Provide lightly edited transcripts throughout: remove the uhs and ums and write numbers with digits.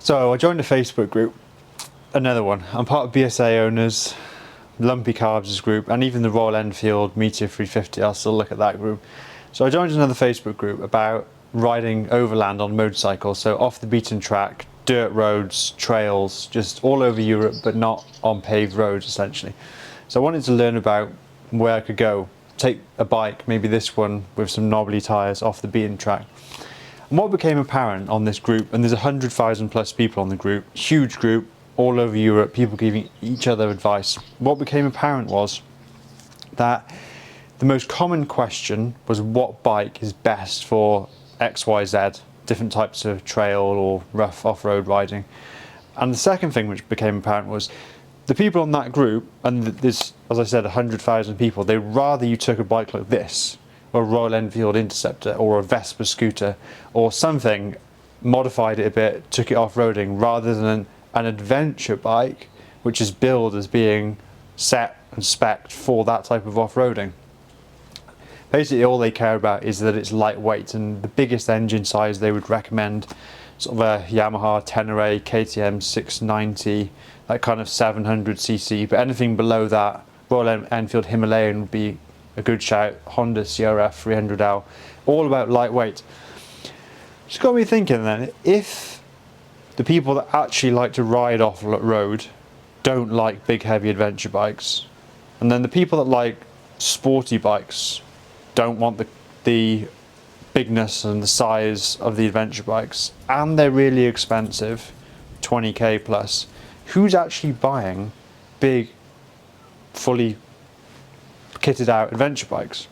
So I joined a Facebook group, another one. I'm part of BSA owners, Lumpy Carbs group, and even the Royal Enfield Meteor 350. I'll still look at that group. So I joined another Facebook group about riding overland on motorcycles, so off the beaten track, dirt roads, trails, just all over Europe, but not on paved roads essentially. So I wanted to learn about where I could go, take a bike, maybe this one with some knobbly tyres off the beaten track. And what became apparent on this group, and there's 100,000 plus people on the group, huge group, all over Europe, people giving each other advice. What became apparent was that the most common question was what bike is best for XYZ, different types of trail or rough off-road riding. And the second thing which became apparent was the people on that group, and there's, as I said, 100,000 people, they'd rather you took a bike like this, or a Royal Enfield Interceptor, or a Vespa scooter, or something, modified it a bit, took it off-roading, rather than an adventure bike, which is billed as being set and spec'd for that type of off-roading. Basically all they care about is that it's lightweight, and the biggest engine size they would recommend, sort of a Yamaha Tenere KTM 690, that kind of 700cc, but anything below that, Royal Enfield Himalayan would be a good shout, Honda CRF 300L, all about lightweight. It's got me thinking then, if the people that actually like to ride off-road don't like big heavy adventure bikes, and then the people that like sporty bikes don't want the bigness and the size of the adventure bikes, and they're really expensive, 20k plus, who's actually buying big, fully kitted out adventure bikes?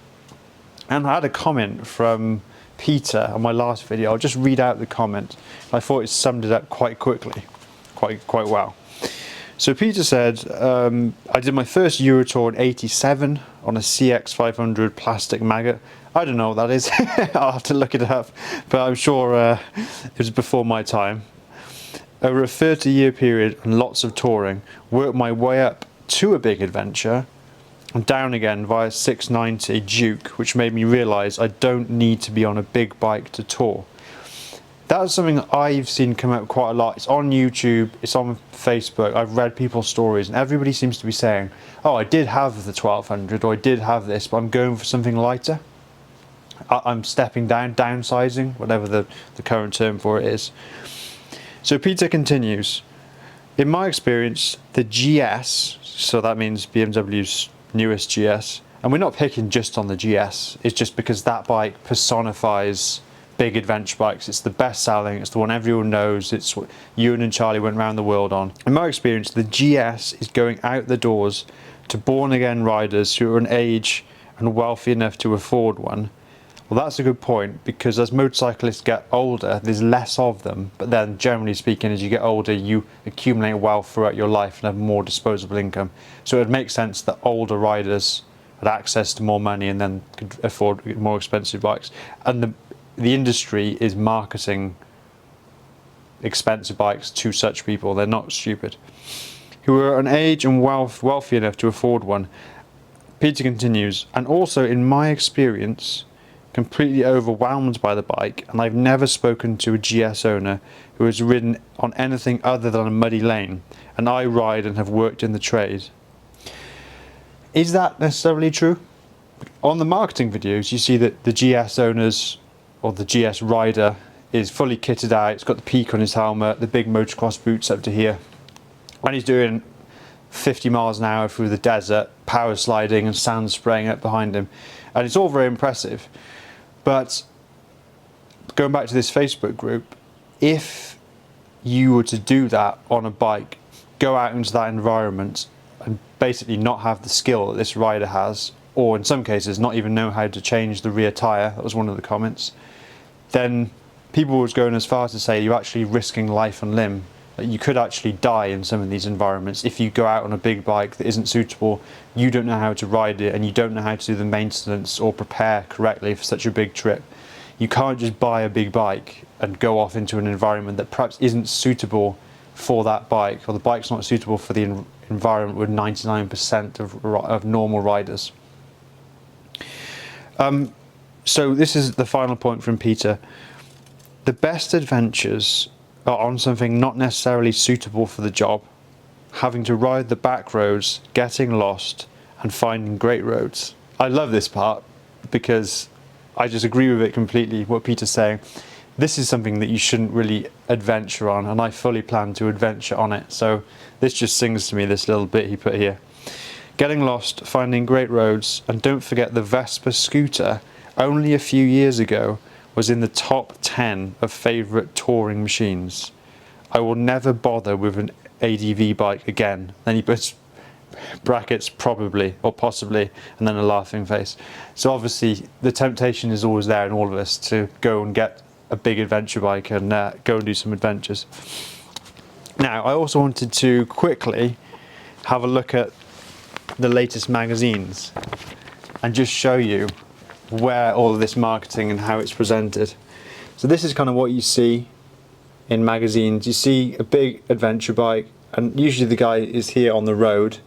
And I had a comment from Peter on my last video. I'll just read out the comment. I thought it summed it up quite quickly, quite well. So Peter said, I did my first Euro Tour in '87 on a CX500 plastic maggot. I don't know what that is. I'll have to look it up, but I'm sure it was before my time. Over a 30-year period and lots of touring, worked my way up to a big adventure and down again via 690 Duke, which made me realise I don't need to be on a big bike to tour. That's something I've seen come out quite a lot. It's on YouTube, it's on Facebook, I've read people's stories, and everybody seems to be saying, oh, I did have the 1200, or I did have this, but I'm going for something lighter. I'm stepping down, downsizing, whatever the current term for it is. So Peter continues, in my experience, the GS, so that means BMW's newest GS, and we're not picking just on the GS, it's just because that bike personifies big adventure bikes. It's the best selling, it's the one everyone knows, it's what Ewan and Charlie went around the world on. In my experience, the GS is going out the doors to born again riders who are an age and wealthy enough to afford one. Well, that's a good point, because as motorcyclists get older, there's less of them, but then generally speaking, as you get older, you accumulate wealth throughout your life and have more disposable income. So it would make sense that older riders had access to more money and then could afford more expensive bikes. And the industry is marketing expensive bikes to such people. They're not stupid. Who are an age and wealthy enough to afford one. Peter continues, and also in my experience, completely overwhelmed by the bike, and I've never spoken to a GS owner who has ridden on anything other than a muddy lane, and I ride and have worked in the trade. Is that necessarily true? On the marketing videos you see that the GS owners, or the GS rider, is fully kitted out, it's got the peak on his helmet, the big motocross boots up to here, and he's doing 50 miles an hour through the desert, power sliding and sand spraying up behind him, and it's all very impressive. But going back to this Facebook group, if you were to do that on a bike, go out into that environment and basically not have the skill that this rider has, or in some cases not even know how to change the rear tyre, that was one of the comments, then people was going as far as to say you're actually risking life and limb. Like, you could actually die in some of these environments if you go out on a big bike that isn't suitable, you don't know how to ride it, and you don't know how to do the maintenance or prepare correctly for such a big trip. You can't just buy a big bike and go off into an environment that perhaps isn't suitable for that bike, or the bike's not suitable for the environment with 99% of normal riders. So this is the final point from Peter. The best adventures are on something not necessarily suitable for the job, having to ride the back roads, getting lost, and finding great roads. I love this part because I just agree with it completely, what Peter's saying. This is something that you shouldn't really adventure on, and I fully plan to adventure on it. So this just sings to me, this little bit he put here. Getting lost, finding great roads, and don't forget the Vespa scooter, only a few years ago, was in the top 10 of favourite touring machines. I will never bother with an ADV bike again. Then he puts brackets, probably or possibly, and then a laughing face. So obviously the temptation is always there in all of us to go and get a big adventure bike and go and do some adventures. Now, I also wanted to quickly have a look at the latest magazines and just show you where all of this marketing and how it's presented. So this is kind of what you see in magazines. You see a big adventure bike, and usually the guy is here on the road.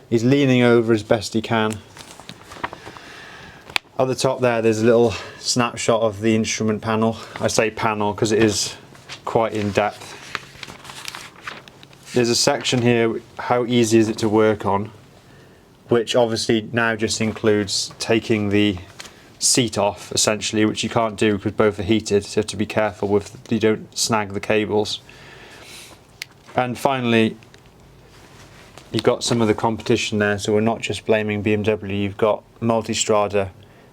He's leaning over as best he can. At the top there's a little snapshot of the instrument panel. I say panel because it is quite in depth. There's a section here, how easy is it to work on, which obviously now just includes taking the seat off, essentially, which you can't do because both are heated, so you have to be careful with you don't snag the cables. And finally, you've got some of the competition there, so we're not just blaming BMW. You've got Multistrada,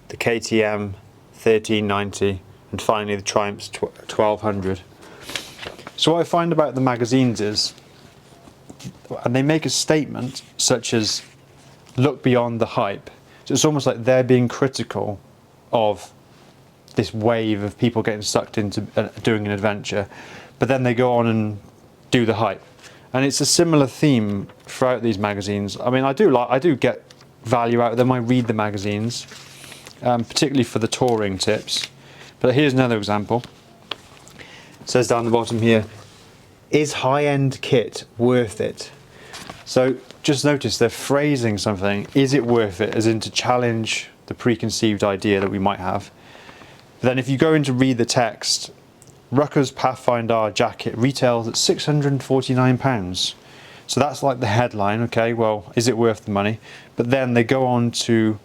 the KTM 1390, and finally the Triumph's 1200. So what I find about the magazines is, and they make a statement such as look beyond the hype. So it's almost like they're being critical of this wave of people getting sucked into doing an adventure, but then they go on and do the hype. And it's a similar theme throughout these magazines. I mean, I do get value out of them. I read the magazines, particularly for the touring tips. But here's another example. It says down the bottom here, is high-end kit worth it? So just notice they're phrasing something, is it worth it, as in to challenge the preconceived idea that we might have. But then if you go in to read the text, Rucker's Pathfinder jacket retails at £649. So that's like the headline, okay, well, is it worth the money? But then they go on to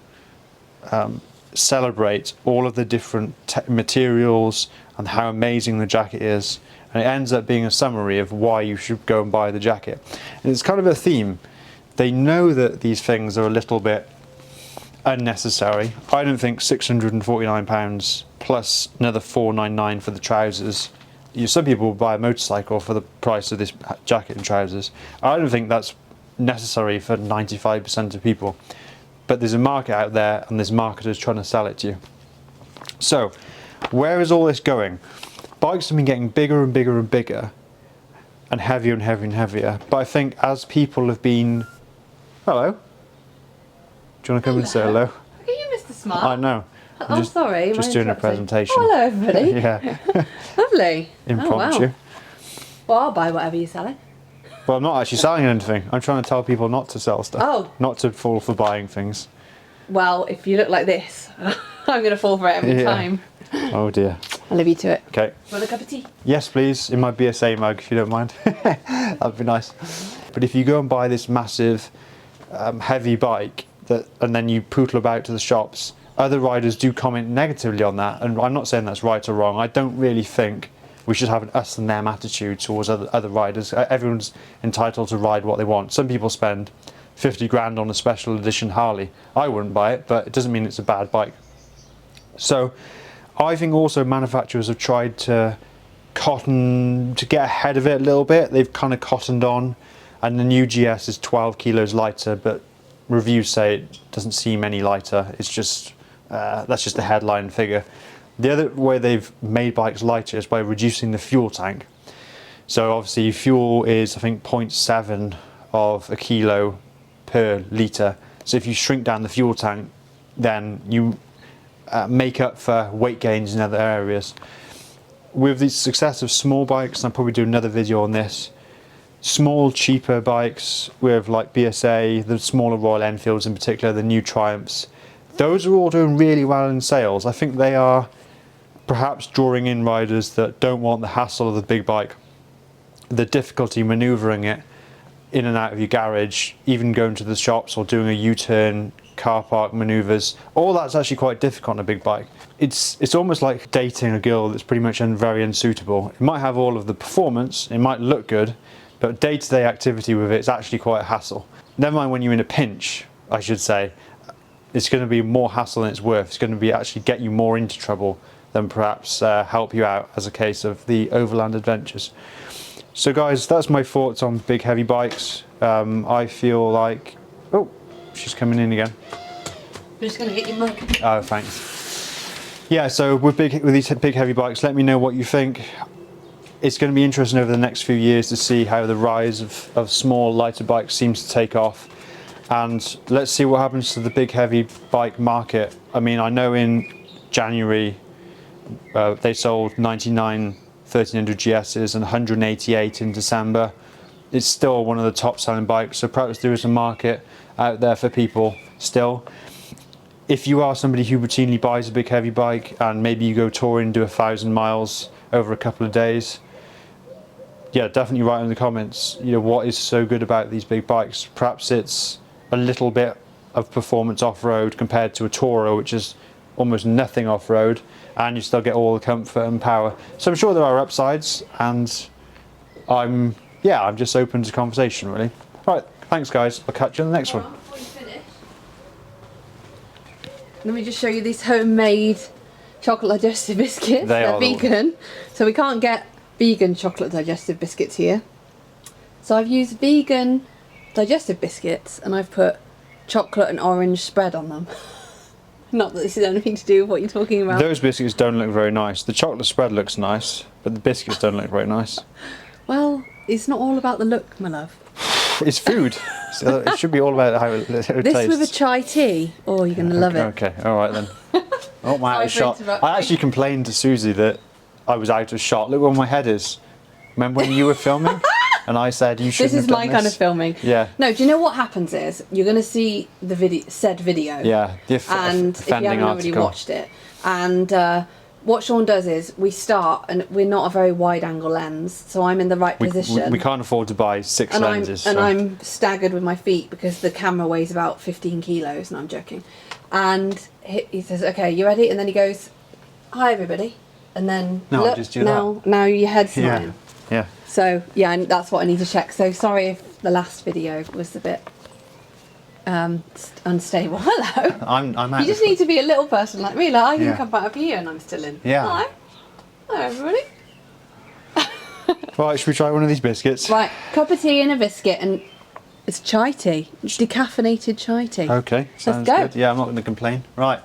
celebrate all of the different materials and how amazing the jacket is. And it ends up being a summary of why you should go and buy the jacket. And it's kind of a theme. They know that these things are a little bit unnecessary. I don't think £649 plus another £499 for the trousers. Some people will buy a motorcycle for the price of this jacket and trousers. I don't think that's necessary for 95% of people. But there's a market out there, and there's marketers trying to sell it to you. So, where is all this going? Bikes have been getting bigger and bigger and bigger, and heavier and heavier and heavier. But I think as people have been... Hello? Do you want to come and say hello? Look at you, Mr. Smart. I know. Oh, sorry. Just doing a presentation. Oh, hello, everybody. Yeah. Lovely. Impromptu. Oh, wow. Well, I'll buy whatever you're selling. Well, I'm not actually selling anything. I'm trying to tell people not to sell stuff. Oh. Not to fall for buying things. Well, if you look like this, I'm going to fall for it every time. Oh dear. I'll leave you to it. Okay. Want a cup of tea? Yes, please. In my BSA mug, if you don't mind. That'd be nice. But if you go and buy this massive, heavy bike, and then you poodle about to the shops, other riders do comment negatively on that. And I'm not saying that's right or wrong. I don't really think we should have an us and them attitude towards other riders. Everyone's entitled to ride what they want. Some people spend 50 grand on a special edition Harley. I wouldn't buy it, but it doesn't mean it's a bad bike. So I think also manufacturers have tried to get ahead of it a little bit. They've kind of cottoned on, and the new GS is 12 kilos lighter, but reviews say it doesn't seem any lighter. It's just that's just the headline figure. The other way they've made bikes lighter is by reducing the fuel tank. So obviously fuel is, I think, 0.7 of a kilo per litre. So if you shrink down the fuel tank, then you make up for weight gains in other areas. With the success of small bikes, and I'll probably do another video on this, small, cheaper bikes with like BSA, the smaller Royal Enfields in particular, the new Triumphs, those are all doing really well in sales. I think they are perhaps drawing in riders that don't want the hassle of the big bike. the difficulty manoeuvring it in and out of your garage, even going to the shops or doing a U-turn, car park manoeuvres, all that's actually quite difficult on a big bike. It's almost like dating a girl that's pretty much very unsuitable. It might have all of the performance, it might look good, but day-to-day activity with it is actually quite a hassle. Never mind when you're in a pinch, I should say. It's going to be more hassle than it's worth. It's going to be actually get you more into trouble than perhaps help you out, as a case of the overland adventures. So guys, that's my thoughts on big heavy bikes. I feel like, oh, she's coming in again. I'm just going to get your mug. Oh, thanks. Yeah, so with these big heavy bikes, let me know what you think. It's going to be interesting over the next few years to see how the rise of small, lighter bikes seems to take off. And let's see what happens to the big heavy bike market. I mean, I know in January they sold 99 1300 GSs and 188 in December. It's still one of the top selling bikes, so perhaps there is a market out there for people still. If you are somebody who routinely buys a big heavy bike and maybe you go touring, do 1,000 miles over a couple of days, yeah, definitely write in the comments, you know, what is so good about these big bikes. Perhaps it's a little bit of performance off-road compared to a tourer, which is almost nothing off-road, and you still get all the comfort and power. So I'm sure there are upsides, and I'm just open to conversation, really. Right, thanks guys, I'll catch you on the next one. Before you finish, let me just show you these homemade chocolate digestive biscuits. They're vegan, so we can't get vegan chocolate digestive biscuits here. So I've used vegan digestive biscuits and I've put chocolate and orange spread on them. Not that this has anything to do with what you're talking about. Those biscuits don't look very nice. The chocolate spread looks nice, but the biscuits don't look very nice. Well, it's not all about the look, my love. It's food, so it should be all about how it tastes. This with a chai tea. Oh, you're going to love it. Okay, all right then. Oh, my out of shot. I actually complained to Susie that I was out of shot. Look where my head is. Remember when you were filming? And I said you shouldn't have done this. This is my kind of filming. Yeah. No, do you know what happens is you're going to see the video. Yeah. And if you haven't already watched it, and what Sean does is we start, and we're not a very wide angle lens, so I'm in the right position. We can't afford to buy 6 lenses. And I'm staggered with my feet because the camera weighs about 15 kilos, and I'm joking. And he says, "Okay, you ready?" And then he goes, "Hi everybody," and then look, just do that. Now your head's not in. Yeah. So yeah, and that's what I need to check. So sorry if the last video was a bit unstable. Hello. I'm out. You just need to be a little person like me. Like I can come back up here and I'm still in. Yeah. Hello. Hello everybody. Right, should we try one of these biscuits? Right, cup of tea and a biscuit, and it's chai tea. It's decaffeinated chai tea. Okay, sounds Let's go. good. Yeah, I'm not going to complain. Right.